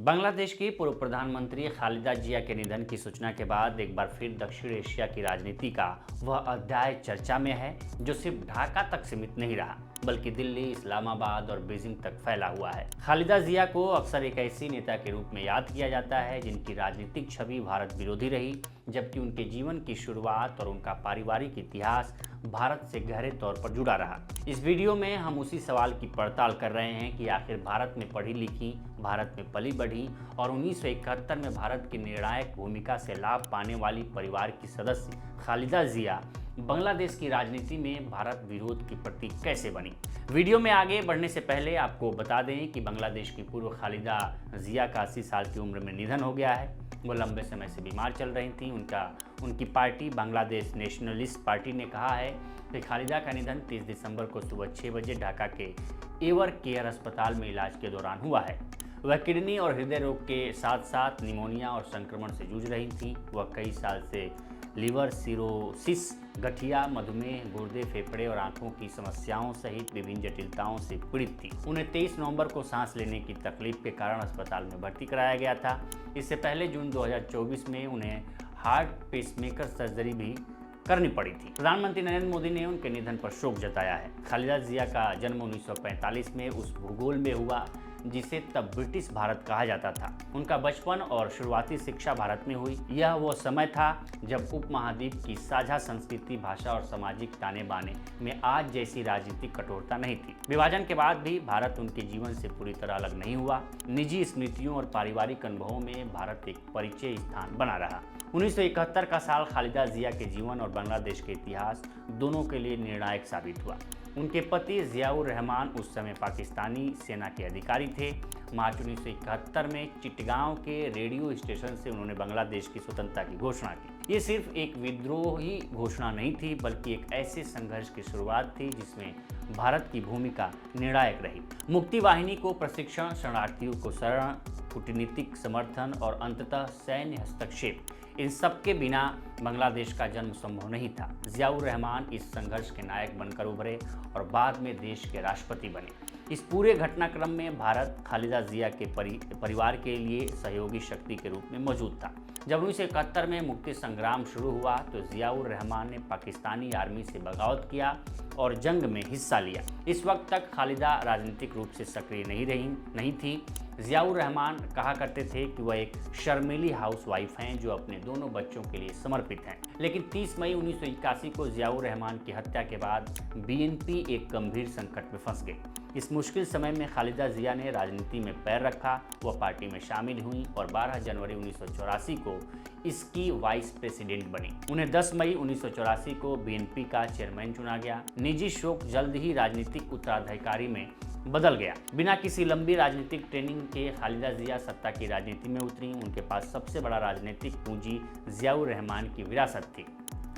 बांग्लादेश की पूर्व प्रधानमंत्री खालिदा जिया के निधन की सूचना के बाद एक बार फिर दक्षिण एशिया की राजनीति का वह अध्याय चर्चा में है जो सिर्फ ढाका तक सीमित नहीं रहा बल्कि दिल्ली, इस्लामाबाद और बीजिंग तक फैला हुआ है। खालिदा जिया को अक्सर एक ऐसी नेता के रूप में याद किया जाता है जिनकी राजनीतिक छवि भारत विरोधी रही, जबकि उनके जीवन की शुरुआत और उनका पारिवारिक इतिहास भारत से गहरे तौर पर जुड़ा रहा। इस वीडियो में हम उसी सवाल की पड़ताल कर रहे हैं कि आखिर भारत में पढ़ी लिखी, भारत में पली बढ़ी और 1971 में भारत की निर्णायक भूमिका से लाभ पाने वाली परिवार की सदस्य खालिदा जिया बांग्लादेश की राजनीति में भारत विरोध की प्रतीक कैसे बनी। वीडियो में आगे बढ़ने से पहले आपको बता दें कि बांग्लादेश की पूर्व खालिदा जिया का 80 साल की उम्र में निधन हो गया है। वो लंबे समय से बीमार चल रही थी। उनकी पार्टी बांग्लादेश नेशनलिस्ट पार्टी ने कहा है कि खालिदा का निधन 30 दिसंबर को सुबह 6 बजे ढाका के एवर केयर अस्पताल में इलाज के दौरान हुआ है। वह किडनी और हृदय रोग के साथ साथ निमोनिया और संक्रमण से जूझ रही थी। वह कई साल से लीवर सिरोसिस, गठिया, मधुमेह, गुर्दे, फेफड़े और आंखों की समस्याओं सहित विभिन्न जटिलताओं से पीड़ित थी। उन्हें 23 नवंबर को सांस लेने की तकलीफ के कारण अस्पताल में भर्ती कराया गया था। इससे पहले जून 2024 में उन्हें हार्ट पेसमेकर सर्जरी भी करनी पड़ी थी। प्रधानमंत्री नरेंद्र मोदी ने उनके निधन पर शोक जताया है। खालिदा जिया का जन्म 1945 में उस भूगोल में हुआ जिसे तब ब्रिटिश भारत कहा जाता था। उनका बचपन और शुरुआती शिक्षा भारत में हुई। यह वो समय था जब उपमहाद्वीप की साझा संस्कृति, भाषा और सामाजिक ताने बाने में आज जैसी राजनीतिक कठोरता नहीं थी। विभाजन के बाद भी भारत उनके जीवन से पूरी तरह अलग नहीं हुआ। निजी स्मृतियों और पारिवारिक अनुभवों में भारत एक परिचय स्थान बना रहा। 1971 का साल खालिदा जिया के जीवन और बांग्लादेश के इतिहास दोनों के लिए निर्णायक साबित हुआ। उनके पति जियाउर रहमान उस समय पाकिस्तानी सेना के अधिकारी थे। मार्च 1971 में चिटगांव के रेडियो स्टेशन से उन्होंने बांग्लादेश की स्वतंत्रता की घोषणा की। ये सिर्फ एक विद्रोही घोषणा नहीं थी बल्कि एक ऐसे संघर्ष की शुरुआत थी जिसमें भारत की भूमिका निर्णायक रही। मुक्ति वाहिनी को प्रशिक्षण, शरणार्थियों को शरण, कूटनीतिक समर्थन और अंततः सैन्य हस्तक्षेप, इन सब के बिना बांग्लादेश का जन्म संभव नहीं था। जियाउर रहमान इस संघर्ष के नायक बनकर उभरे और बाद में देश के राष्ट्रपति बने। इस पूरे घटनाक्रम में भारत खालिदा जिया के परिवार के लिए सहयोगी शक्ति के रूप में मौजूद था। जब 1971 में मुक्ति संग्राम शुरू हुआ तो जियाउर रहमान ने पाकिस्तानी आर्मी से बगावत किया और जंग में हिस्सा लिया। इस वक्त तक खालिदा राजनीतिक रूप से सक्रिय नहीं थी। जियाउर रहमान कहा करते थे कि वह एक शर्मीली हाउसवाइफ हैं जो अपने दोनों बच्चों के लिए समर्पित हैं। लेकिन 30 मई 1981 को जियाउर रहमान की हत्या के बाद बीएनपी एक गंभीर संकट में फंस गई। इस मुश्किल समय में खालिदा जिया ने राजनीति में पैर रखा। वह पार्टी में शामिल हुई और 12 जनवरी 1984 को इसकी वाइस प्रेसिडेंट बनी। उन्हें 10 मई 1984 को बीएनपी का चेयरमैन चुना गया। निजी शौक जल्द ही राजनीतिक उत्तराधिकारी में बदल गया। बिना किसी लंबी राजनीतिक ट्रेनिंग के खालिदा जिया सत्ता की राजनीति में उतरी। उनके पास सबसे बड़ा राजनीतिक पूंजी जियाउर रहमान की विरासत थी।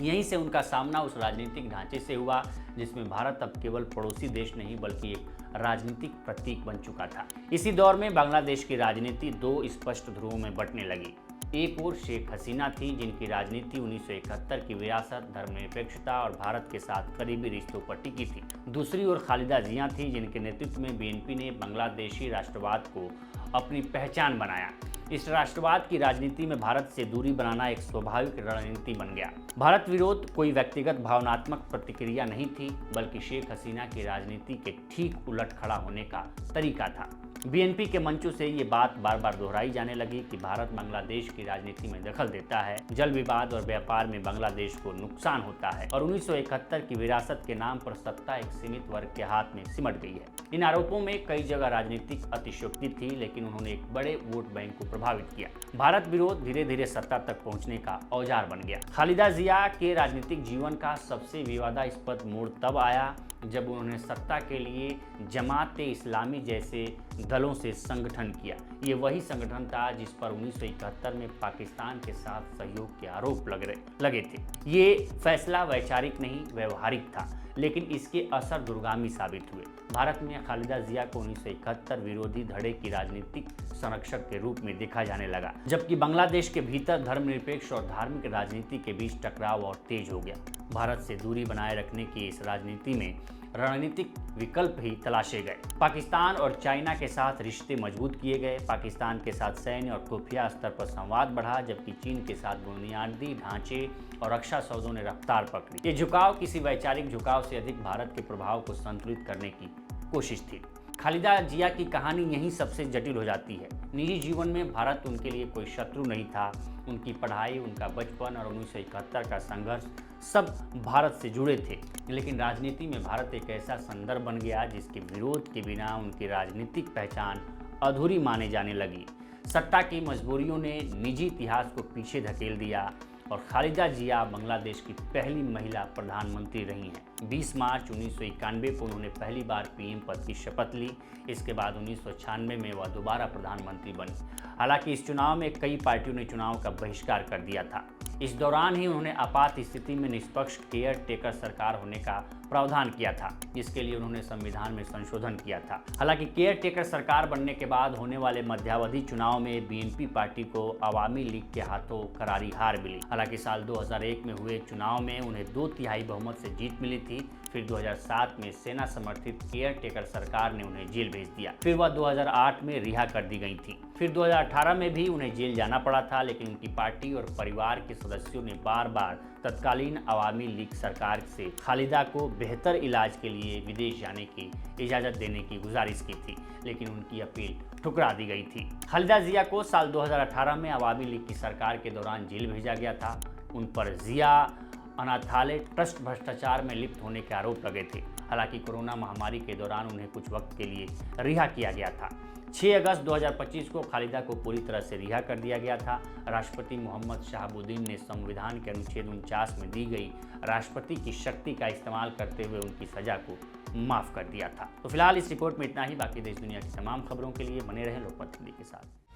यहीं से उनका सामना उस राजनीतिक ढांचे से हुआ जिसमें भारत अब केवल पड़ोसी देश नहीं बल्कि एक राजनीतिक प्रतीक बन चुका था। इसी दौर में बांग्लादेश की राजनीति दो स्पष्ट ध्रुवों में बंटने लगी। एक ओर शेख हसीना थी जिनकी राजनीति 1971 की विरासत, धर्मनिरपेक्षता और भारत के साथ करीबी रिश्तों पर टिकी थी। दूसरी ओर खालिदा जिया थी जिनके नेतृत्व में बीएनपी ने बांग्लादेशी राष्ट्रवाद को अपनी पहचान बनाया। इस राष्ट्रवाद की राजनीति में भारत से दूरी बनाना एक स्वाभाविक रणनीति बन गया। भारत विरोध कोई व्यक्तिगत भावनात्मक प्रतिक्रिया नहीं थी बल्कि शेख हसीना की राजनीति के ठीक उलट खड़ा होने का तरीका था। बीएनपी के मंचों से ये बात बार बार दोहराई जाने लगी कि भारत बांग्लादेश की राजनीति में दखल देता है, जल विवाद और व्यापार में बांग्लादेश को नुकसान होता है और 1971 की विरासत के नाम पर सत्ता एक सीमित वर्ग के हाथ में सिमट गई है। इन आरोपों में कई जगह राजनीतिक अतिशयोक्ति थी लेकिन उन्होंने एक बड़े वोट बैंक को प्रभावित किया। भारत विरोध धीरे धीरे सत्ता तक पहुंचने का औजार बन गया। खालिदा जिया के राजनीतिक जीवन का सबसे विवादास्पद मोड़ तब आया जब उन्होंने सत्ता के लिए जमात इस्लामी जैसे दलों से संगठन किया। ये वही संगठन था जिस पर 1971 में पाकिस्तान के साथ सहयोग के आरोप लगे थे। ये फैसला वैचारिक नहीं व्यवहारिक था लेकिन इसके असर दूरगामी साबित हुए। भारत में खालिदा जिया को 1971 विरोधी धड़े की राजनीतिक संरक्षक के रूप में देखा जाने लगा, जबकि बांग्लादेश के भीतर धर्मनिरपेक्ष और धार्मिक राजनीति के बीच टकराव और तेज हो गया। भारत से दूरी बनाए रखने की इस राजनीति में रणनीतिक विकल्प ही तलाशे गए। पाकिस्तान और चाइना के साथ रिश्ते मजबूत किए गए। पाकिस्तान के साथ सैन्य और खुफिया स्तर पर संवाद बढ़ा, जबकि चीन के साथ बुनियादी ढांचे और रक्षा सौदों ने रफ्तार पकड़ी। ये झुकाव किसी वैचारिक झुकाव से अधिक भारत के प्रभाव को संतुलित करने की कोशिश थी। खालिदा जिया की कहानी यहीं सबसे जटिल हो जाती है। निजी जीवन में भारत उनके लिए कोई शत्रु नहीं था। उनकी पढ़ाई, उनका बचपन और 1971 का संघर्ष सब भारत से जुड़े थे। लेकिन राजनीति में भारत एक ऐसा संदर्भ बन गया जिसके विरोध के बिना उनकी राजनीतिक पहचान अधूरी माने जाने लगी। सत्ता की मजबूरियों ने निजी इतिहास को पीछे धकेल दिया और खालिदा जिया बांग्लादेश की पहली महिला प्रधानमंत्री रही हैं। 20 मार्च 1991 को उन्होंने पहली बार पीएम पद की शपथ ली। इसके बाद 1996 में वह दोबारा प्रधानमंत्री बनी। हालांकि इस चुनाव में कई पार्टियों ने चुनाव का बहिष्कार कर दिया था। इस दौरान ही उन्होंने आपात स्थिति में निष्पक्ष केयर टेकर सरकार होने का प्रावधान किया था, जिसके लिए उन्होंने संविधान में संशोधन किया था। हालांकि केयर टेकर सरकार बनने के बाद होने वाले मध्यावधि चुनाव में बीएनपी पार्टी को अवामी लीग के हाथों करारी हार मिली। हालांकि साल 2001 में हुए चुनाव में उन्हें 2/3 बहुमत से जीत मिली थी। फिर 2007 में सेना समर्थित केयर टेकर सरकार ने उन्हें जेल भेज दिया। फिर वह 2008 में रिहा कर दी गई थी। फिर 2018 में भी उन्हें जेल जाना पड़ा था, लेकिन उनकी पार्टी और परिवार के सदस्यों ने बार बार तत्कालीन अवामी लीग सरकार से खालिदा को बेहतर इलाज के लिए विदेश जाने की इजाज़त देने की गुजारिश की थी, लेकिन उनकी अपील ठुकरा दी गई थी। खालिदा जिया को साल 2018 में अवामी लीग की सरकार के दौरान जेल भेजा गया था। उन पर जिया अनाथालय ट्रस्ट भ्रष्टाचार में लिप्त होने के आरोप लगे थे। हालांकि कोरोना महामारी के दौरान उन्हें कुछ वक्त के लिए रिहा किया गया था। 6 अगस्त 2025 को खालिदा को पूरी तरह से रिहा कर दिया गया था। राष्ट्रपति मोहम्मद शहाबुद्दीन ने संविधान के अनुच्छेद 49 में दी गई राष्ट्रपति की शक्ति का इस्तेमाल करते हुए उनकी सजा को माफ कर दिया था। तो फिलहाल इस रिपोर्ट में इतना ही। बाकी देश दुनिया की तमाम खबरों के लिए बने रहें लोकमत हिंदी के साथ।